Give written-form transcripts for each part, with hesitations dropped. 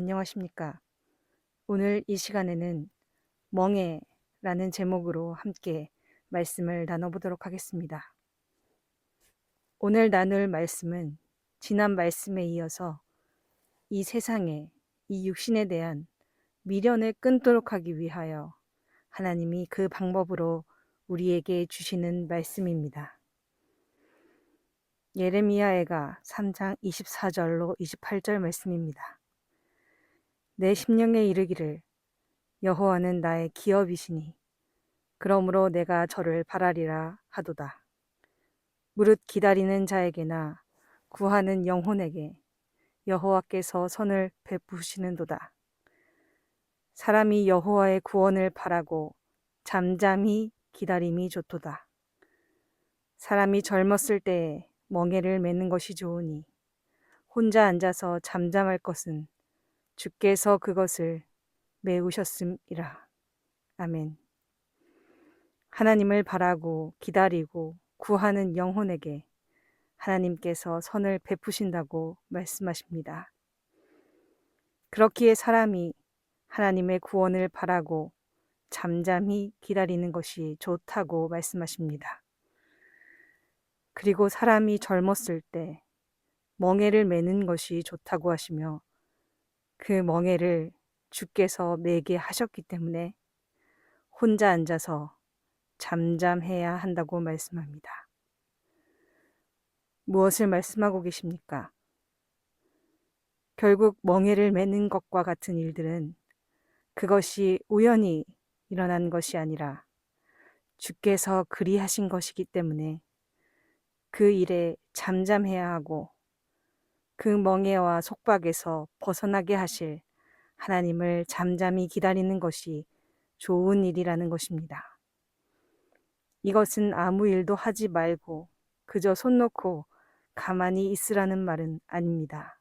안녕하십니까. 오늘 이 시간에는 멍에라는 제목으로 함께 말씀을 나눠보도록 하겠습니다. 오늘 나눌 말씀은 지난 말씀에 이어서 이 세상에, 이 육신에 대한 미련을 끊도록 하기 위하여 하나님이 그 방법으로 우리에게 주시는 말씀입니다. 예레미야애가 3장 24절로 28절 말씀입니다. 내 심령에 이르기를 여호와는 나의 기업이시니 그러므로 내가 저를 바라리라 하도다. 무릇 기다리는 자에게나 구하는 영혼에게 여호와께서 선을 베푸시는도다. 사람이 여호와의 구원을 바라고 잠잠히 기다림이 좋도다. 사람이 젊었을 때에 멍에를 매는 것이 좋으니 혼자 앉아서 잠잠할 것은 주께서 그것을 메우셨음이라. 아멘. 하나님을 바라고 기다리고 구하는 영혼에게 하나님께서 선을 베푸신다고 말씀하십니다. 그렇기에 사람이 하나님의 구원을 바라고 잠잠히 기다리는 것이 좋다고 말씀하십니다. 그리고 사람이 젊었을 때 멍에를 매는 것이 좋다고 하시며 그 멍에를 주께서 매게 하셨기 때문에 혼자 앉아서 잠잠해야 한다고 말씀합니다. 무엇을 말씀하고 계십니까? 결국 멍에를 매는 것과 같은 일들은 그것이 우연히 일어난 것이 아니라 주께서 그리하신 것이기 때문에 그 일에 잠잠해야 하고 그 멍에와 속박에서 벗어나게 하실 하나님을 잠잠히 기다리는 것이 좋은 일이라는 것입니다. 이것은 아무 일도 하지 말고 그저 손 놓고 가만히 있으라는 말은 아닙니다.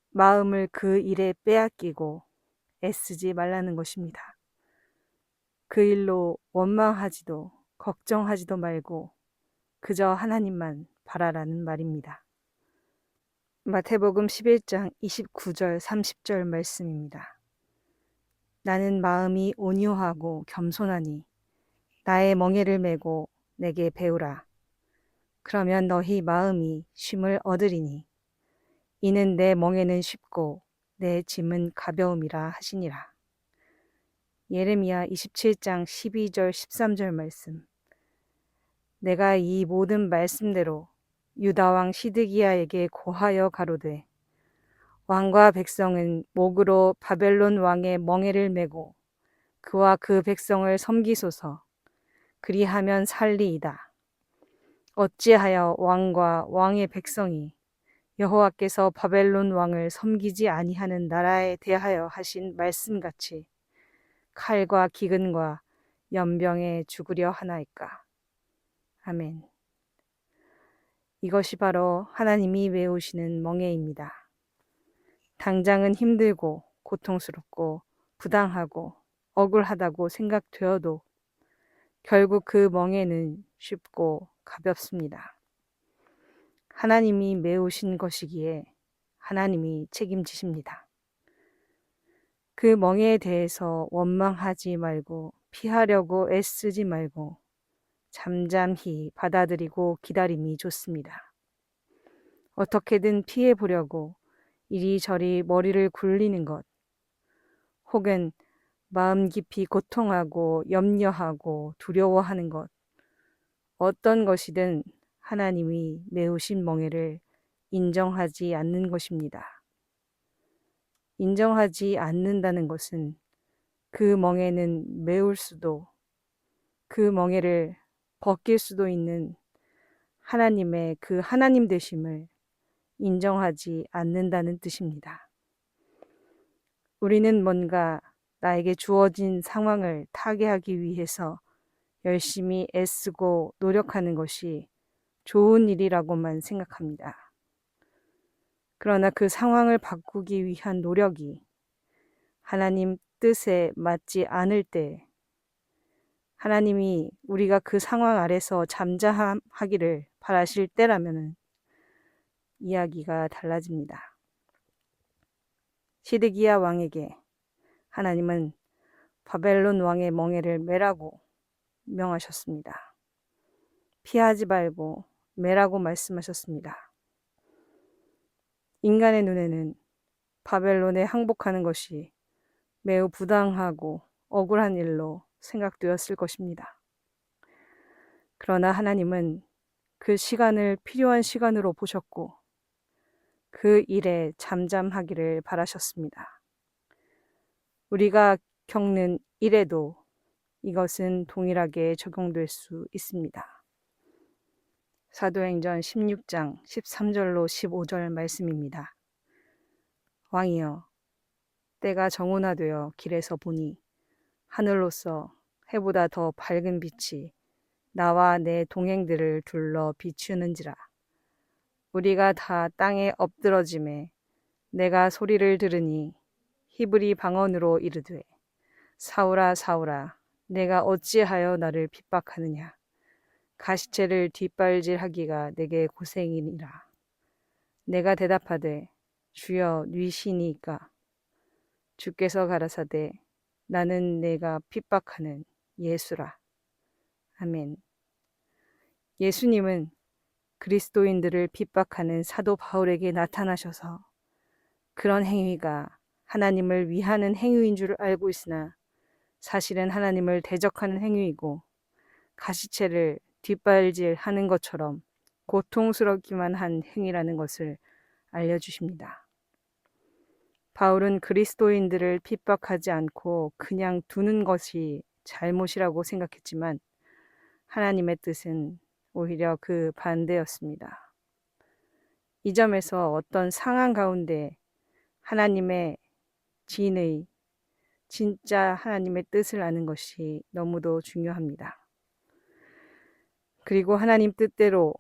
마음을 그 일에 빼앗기고 애쓰지 말라는 것입니다. 그 일로 원망하지도 걱정하지도 말고 그저 하나님만 바라라는 말입니다. 마태복음 11장 29절 30절 말씀입니다. 나는 마음이 온유하고 겸손하니 나의 멍에를 메고 내게 배우라. 그러면 너희 마음이 쉼을 얻으리니 이는 내 멍에는 쉽고 내 짐은 가벼움이라 하시니라. 예레미야 27장 12절 13절 말씀. 내가 이 모든 말씀대로 유다왕 시드기야에게 고하여 가로되 왕과 백성은 목으로 바벨론 왕의 멍에를 메고 그와 그 백성을 섬기소서. 그리하면 살리이다. 어찌하여 왕과 왕의 백성이 여호와께서 바벨론 왕을 섬기지 아니하는 나라에 대하여 하신 말씀같이 칼과 기근과 연병에 죽으려 하나이까. 아멘. 이것이 바로 하나님이 메우시는 멍에입니다. 당장은 힘들고 고통스럽고 부당하고 억울하다고 생각되어도 결국 그 멍에는 쉽고 가볍습니다. 하나님이 메우신 것이기에 하나님이 책임지십니다. 그 멍에에 대해서 원망하지 말고 피하려고 애쓰지 말고 잠잠히 받아들이고 기다림이 좋습니다. 어떻게든 피해 보려고 이리저리 머리를 굴리는 것, 혹은 마음 깊이 고통하고 염려하고 두려워하는 것, 어떤 것이든 하나님이 메우신 멍에를 인정하지 않는 것입니다. 인정하지 않는다는 것은 그 멍에는 메울 수도 그 멍에를 벗길 수도 있는 하나님의 그 하나님 되심을 인정하지 않는다는 뜻입니다. 우리는 뭔가 나에게 주어진 상황을 타개하기 위해서 열심히 애쓰고 노력하는 것이 좋은 일이라고만 생각합니다. 그러나 그 상황을 바꾸기 위한 노력이 하나님 뜻에 맞지 않을 때 하나님이 우리가 그 상황 아래서 잠잠하기를 바라실 때라면 이야기가 달라집니다. 시드기야 왕에게 하나님은 바벨론 왕의 멍에를 매라고 명하셨습니다. 피하지 말고 매라고 말씀하셨습니다. 인간의 눈에는 바벨론에 항복하는 것이 매우 부당하고 억울한 일로 생각되었을 것입니다. 그러나 하나님은 그 시간을 필요한 시간으로 보셨고 그 일에 잠잠하기를 바라셨습니다. 우리가 겪는 일에도 이것은 동일하게 적용될 수 있습니다. 사도행전 16장 13절로 15절 말씀입니다. 왕이여, 때가 정오나되어 길에서 보니 하늘로서 해보다 더 밝은 빛이 나와 내 동행들을 둘러 비추는지라. 우리가 다 땅에 엎드러짐에 내가 소리를 들으니 히브리 방언으로 이르되 사울아 사울아 내가 어찌하여 나를 핍박하느냐. 가시체를 뒷발질하기가 내게 고생이니라. 내가 대답하되 주여 뉘시니까. 주께서 가라사대 나는 내가 핍박하는 예수라. 아멘. 예수님은 그리스도인들을 핍박하는 사도 바울에게 나타나셔서 그런 행위가 하나님을 위하는 행위인 줄 알고 있으나 사실은 하나님을 대적하는 행위이고 가시체를 뒷발질하는 것처럼 고통스럽기만 한 행위라는 것을 알려주십니다. 바울은 그리스도인들을 핍박하지 않고 그냥 두는 것이 잘못이라고 생각했지만 하나님의 뜻은 오히려 그 반대였습니다. 이 점에서 어떤 상황 가운데 하나님의 진의 진짜 하나님의 뜻을 아는 것이 너무도 중요합니다. 그리고 하나님 뜻대로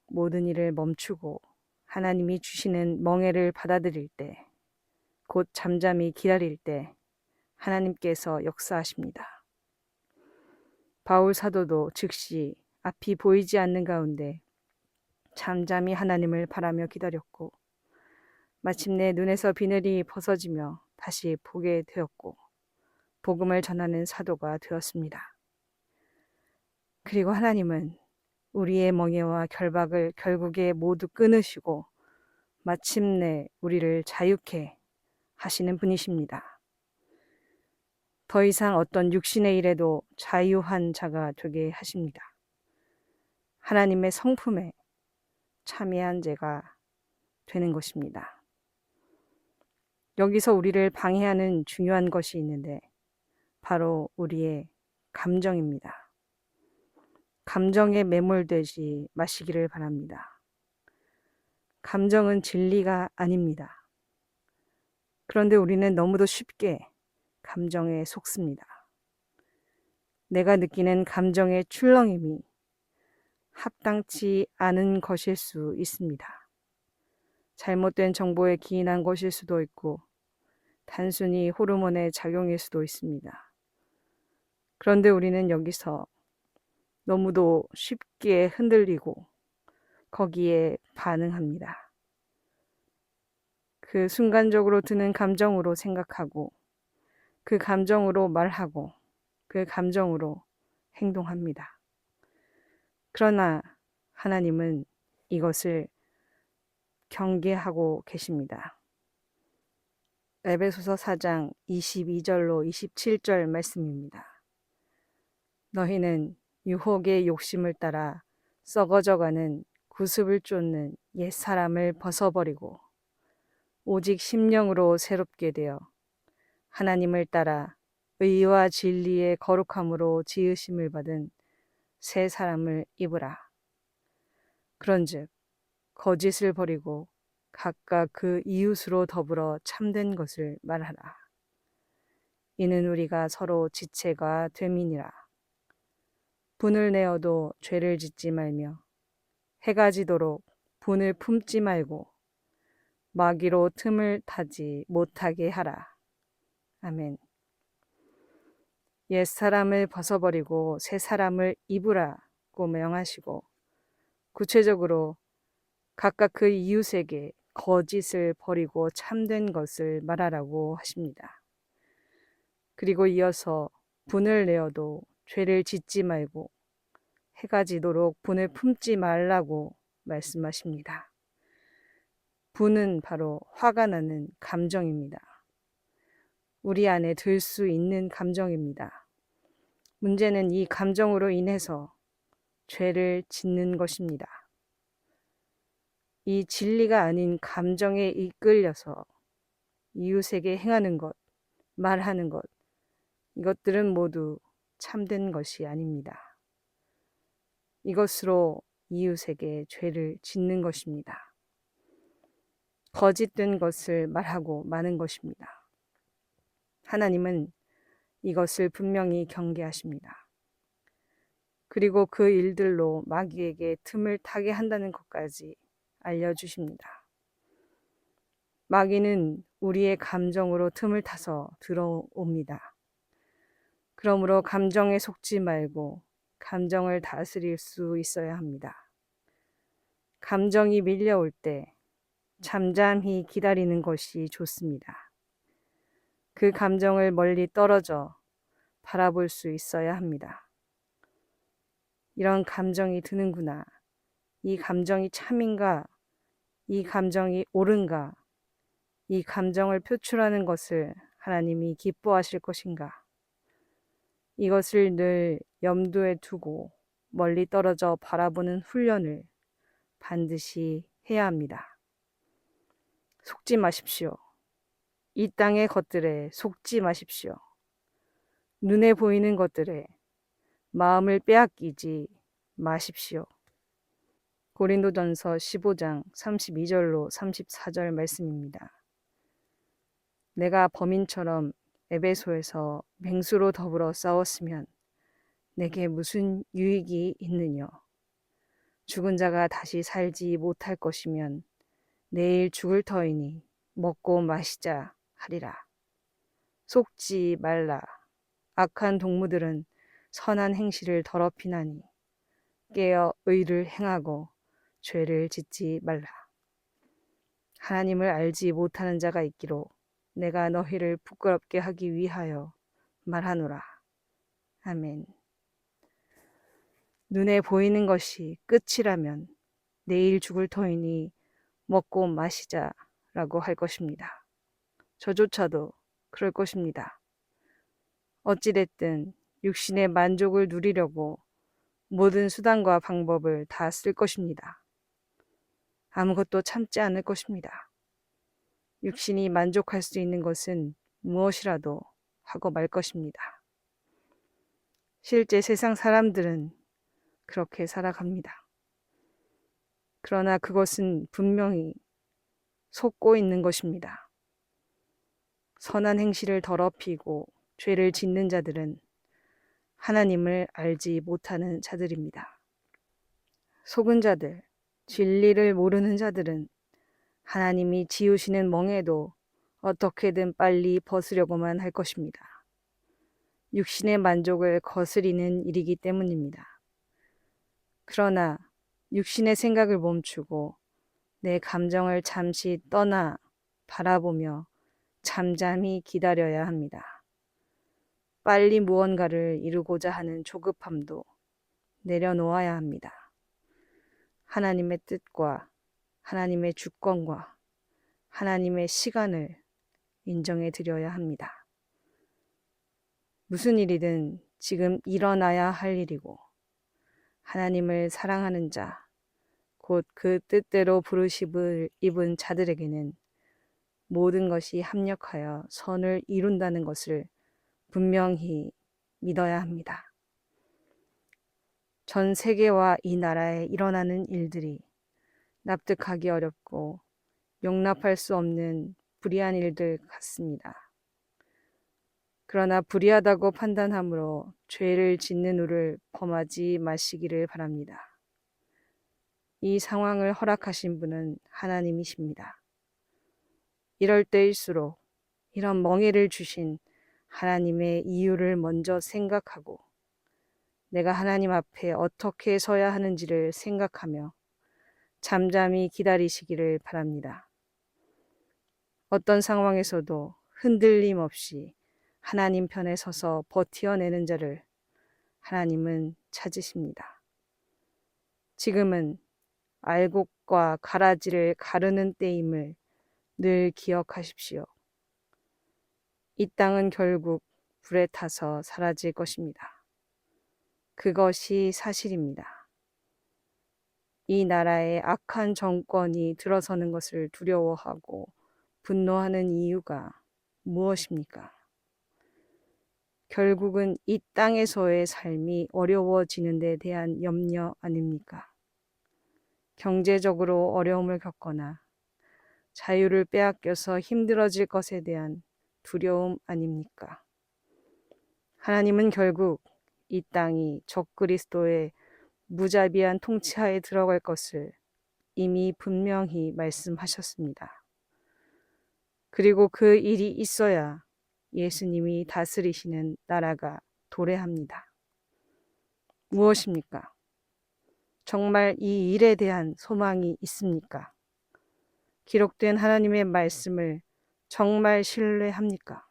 모든 일을 멈추고 하나님이 주시는 멍에를 받아들일 때, 곧 잠잠히 기다릴 때 하나님께서 역사하십니다. 바울 사도도 즉시 앞이 보이지 않는 가운데 잠잠히 하나님을 바라며 기다렸고 마침내 눈에서 비늘이 벗어지며 다시 보게 되었고 복음을 전하는 사도가 되었습니다. 그리고 하나님은 우리의 멍에와 결박을 결국에 모두 끊으시고 마침내 우리를 자유케 하시는 분이십니다. 더 이상 어떤 육신의 일에도 자유한 자가 되게 하십니다. 하나님의 성품에 참여한 자가 되는 것입니다. 여기서 우리를 방해하는 중요한 것이 있는데 바로 우리의 감정입니다. 감정에 매몰되지 마시기를 바랍니다. 감정은 진리가 아닙니다. 그런데 우리는 너무도 쉽게 감정에 속습니다. 내가 느끼는 감정의 출렁임이 합당치 않은 것일 수 있습니다. 잘못된 정보에 기인한 것일 수도 있고 단순히 호르몬의 작용일 수도 있습니다. 그런데 우리는 여기서 너무도 쉽게 흔들리고 거기에 반응합니다. 그 순간적으로 드는 감정으로 생각하고 그 감정으로 말하고 그 감정으로 행동합니다. 그러나 하나님은 이것을 경계하고 계십니다. 에베소서 4장 22절로 27절 말씀입니다. 너희는 유혹의 욕심을 따라 썩어져가는 구습을 쫓는 옛사람을 벗어버리고 오직 심령으로 새롭게 되어 하나님을 따라 의와 진리의 거룩함으로 지으심을 받은 새 사람을 입으라. 그런즉 거짓을 버리고 각각 그 이웃으로 더불어 참된 것을 말하라. 이는 우리가 서로 지체가 됨이니라. 분을 내어도 죄를 짓지 말며 해가 지도록 분을 품지 말고 마귀로 틈을 타지 못하게 하라. 아멘. 옛 사람을 벗어버리고 새 사람을 입으라고 명하시고 구체적으로 각각 그 이웃에게 거짓을 버리고 참된 것을 말하라고 하십니다. 그리고 이어서 분을 내어도 죄를 짓지 말고 해가 지도록 분을 품지 말라고 말씀하십니다. 분은 바로 화가 나는 감정입니다. 우리 안에 들 수 있는 감정입니다. 문제는 이 감정으로 인해서 죄를 짓는 것입니다. 이 진리가 아닌 감정에 이끌려서 이웃에게 행하는 것, 말하는 것, 이것들은 모두 참된 것이 아닙니다. 이것으로 이웃에게 죄를 짓는 것입니다. 거짓된 것을 말하고 마는 것입니다. 하나님은 이것을 분명히 경계하십니다. 그리고 그 일들로 마귀에게 틈을 타게 한다는 것까지 알려주십니다. 마귀는 우리의 감정으로 틈을 타서 들어옵니다. 그러므로 감정에 속지 말고 감정을 다스릴 수 있어야 합니다. 감정이 밀려올 때 잠잠히 기다리는 것이 좋습니다. 그 감정을 멀리 떨어져 바라볼 수 있어야 합니다. 이런 감정이 드는구나. 이 감정이 참인가? 이 감정이 옳은가? 이 감정을 표출하는 것을 하나님이 기뻐하실 것인가? 이것을 늘 염두에 두고 멀리 떨어져 바라보는 훈련을 반드시 해야 합니다. 속지 마십시오. 이 땅의 것들에 속지 마십시오. 눈에 보이는 것들에 마음을 빼앗기지 마십시오. 고린도전서 15장 32절로 34절 말씀입니다. 내가 범인처럼 에베소에서 맹수로 더불어 싸웠으면 내게 무슨 유익이 있느냐? 죽은 자가 다시 살지 못할 것이면 내일 죽을 터이니 먹고 마시자 하리라. 속지 말라. 악한 동무들은 선한 행실을 더럽히나니 깨어 의를 행하고 죄를 짓지 말라. 하나님을 알지 못하는 자가 있기로 내가 너희를 부끄럽게 하기 위하여 말하노라. 아멘. 눈에 보이는 것이 끝이라면 내일 죽을 터이니 먹고 마시자라고 할 것입니다. 저조차도 그럴 것입니다. 어찌됐든 육신의 만족을 누리려고 모든 수단과 방법을 다 쓸 것입니다. 아무것도 참지 않을 것입니다. 육신이 만족할 수 있는 것은 무엇이라도 하고 말 것입니다. 실제 세상 사람들은 그렇게 살아갑니다. 그러나 그것은 분명히 속고 있는 것입니다. 선한 행실을 더럽히고 죄를 짓는 자들은 하나님을 알지 못하는 자들입니다. 속은 자들, 진리를 모르는 자들은 하나님이 지으시는 멍에도 어떻게든 빨리 벗으려고만 할 것입니다. 육신의 만족을 거스리는 일이기 때문입니다. 그러나 육신의 생각을 멈추고 내 감정을 잠시 떠나 바라보며 잠잠히 기다려야 합니다. 빨리 무언가를 이루고자 하는 조급함도 내려놓아야 합니다. 하나님의 뜻과 하나님의 주권과 하나님의 시간을 인정해 드려야 합니다. 무슨 일이든 지금 일어나야 할 일이고 하나님을 사랑하는 자, 곧 그 뜻대로 부르심을 입은 자들에게는 모든 것이 합력하여 선을 이룬다는 것을 분명히 믿어야 합니다. 전 세계와 이 나라에 일어나는 일들이 납득하기 어렵고 용납할 수 없는 불의한 일들 같습니다. 그러나 불의하다고 판단함으로 죄를 짓는 우를 범하지 마시기를 바랍니다. 이 상황을 허락하신 분은 하나님이십니다. 이럴 때일수록 이런 멍에를 주신 하나님의 이유를 먼저 생각하고 내가 하나님 앞에 어떻게 서야 하는지를 생각하며 잠잠히 기다리시기를 바랍니다. 어떤 상황에서도 흔들림 없이 하나님 편에 서서 버티어내는 자를 하나님은 찾으십니다. 지금은 알곡과 가라지를 가르는 때임을 늘 기억하십시오. 이 땅은 결국 불에 타서 사라질 것입니다. 그것이 사실입니다. 이 나라의 악한 정권이 들어서는 것을 두려워하고 분노하는 이유가 무엇입니까? 결국은 이 땅에서의 삶이 어려워지는 데 대한 염려 아닙니까? 경제적으로 어려움을 겪거나 자유를 빼앗겨서 힘들어질 것에 대한 두려움 아닙니까? 하나님은 결국 이 땅이 적그리스도의 무자비한 통치하에 들어갈 것을 이미 분명히 말씀하셨습니다. 그리고 그 일이 있어야 예수님이 다스리시는 나라가 도래합니다. 무엇입니까? 정말 이 일에 대한 소망이 있습니까? 기록된 하나님의 말씀을 정말 신뢰합니까?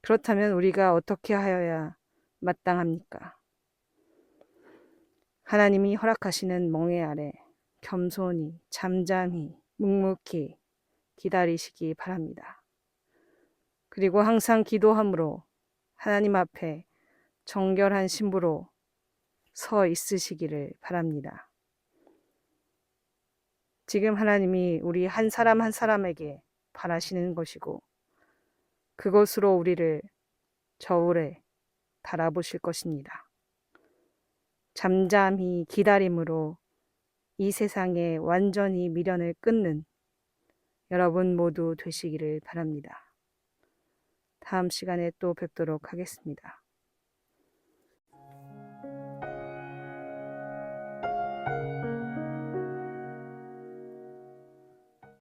그렇다면 우리가 어떻게 하여야 마땅합니까? 하나님이 허락하시는 멍에 아래 겸손히, 잠잠히, 묵묵히 기다리시기 바랍니다. 그리고 항상 기도함으로 하나님 앞에 정결한 신부로 서 있으시기를 바랍니다. 지금 하나님이 우리 한 사람 한 사람에게 바라시는 것이고 그것으로 우리를 저울에 달아보실 것입니다. 잠잠히 기다림으로 이 세상에 완전히 미련을 끊는 여러분 모두 되시기를 바랍니다. 다음 시간에 또 뵙도록 하겠습니다.